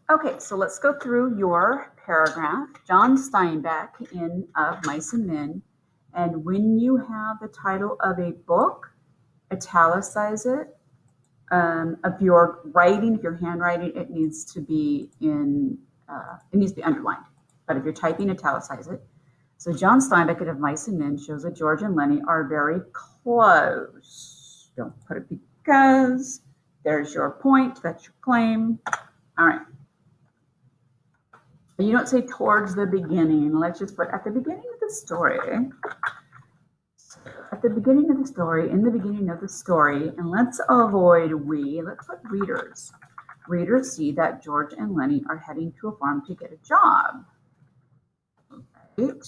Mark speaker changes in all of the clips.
Speaker 1: Okay, so let's go through your paragraph. John Steinbeck in Of Mice and Men. And when you have the title of a book, italicize it. If you're writing, if you're handwriting, it needs to be underlined. But if you're typing, italicize it. So John Steinbeck Of Mice and Men shows that George and Lenny are very close. Don't put it because. There's your point. That's your claim. All right. You don't say towards the beginning. Let's just put at the beginning of the story. At the beginning of the story, in the beginning of the story, and let's avoid we. Let's put readers. Readers see that George and Lenny are heading to a farm to get a job. Right.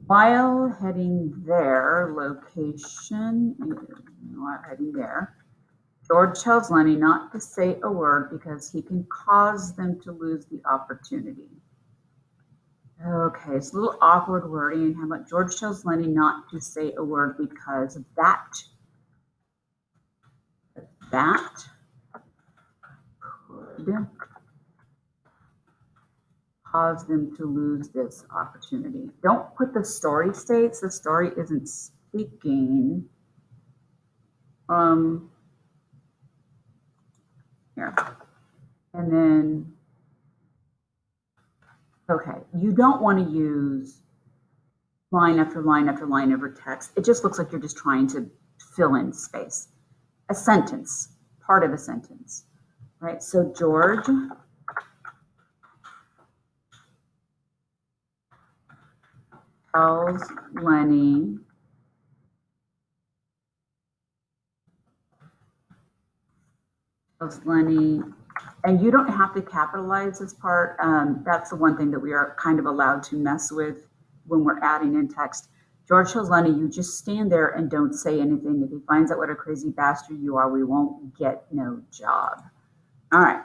Speaker 1: While heading there, location, heading there, George tells Lenny not to say a word because he can cause them to lose the opportunity. Okay, it's a little awkward wording. How about George tells Lenny not to say a word because that could cause them to lose this opportunity. Don't put the story states. The story isn't speaking. Here. And then, okay, you don't want to use line after line after line over text. It just looks like you're just trying to fill in space. A sentence, part of a sentence, right? So George tells Lenny and you don't have to capitalize this part. That's the one thing that we are kind of allowed to mess with when we're adding in text. George tells Lenny, you just stand there and don't say anything. If he finds out what a crazy bastard you are, we won't get no job. All right.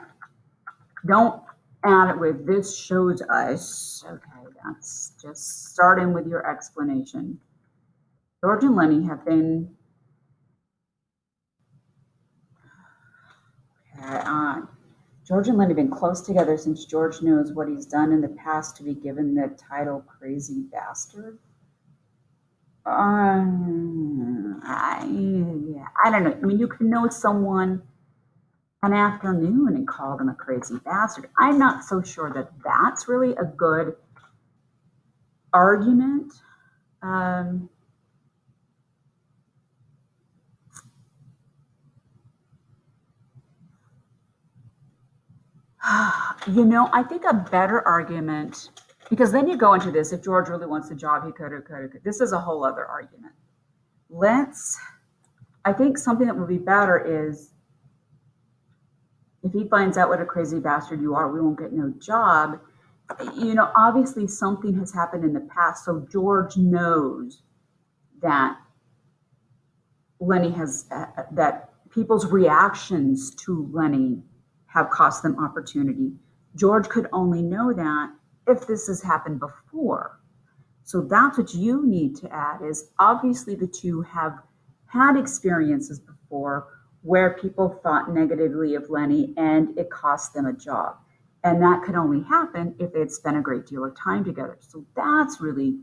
Speaker 1: Don't add it with this shows us. Okay, that's just start in with your explanation. George and Lenny have been George and Lenny have been close together since George knows what he's done in the past to be given the title crazy bastard. I don't know. I mean, you can know someone an afternoon and call them a crazy bastard. I'm not so sure that that's really a good argument. I think a better argument, because then you go into this, if George really wants the job, he could. This is a whole other argument. I think something that would be better is if he finds out what a crazy bastard you are, we won't get no job. Obviously something has happened in the past, so George knows that Lenny that people's reactions to Lenny have cost them opportunity. George could only know that if this has happened before. So that's what you need to add is obviously the two have had experiences before where people thought negatively of Lenny and it cost them a job. And that could only happen if they had spent a great deal of time together. So that's really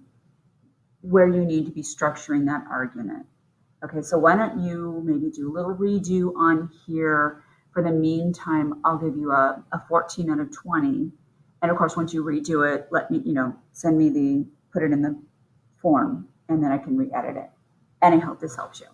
Speaker 1: where you need to be structuring that argument. Okay, so why don't you maybe do a little redo on here. For the meantime, I'll give you a 14 out of 20. And of course, once you redo it, let me, put it in the form, and then I can re-edit it. And I hope this helps you.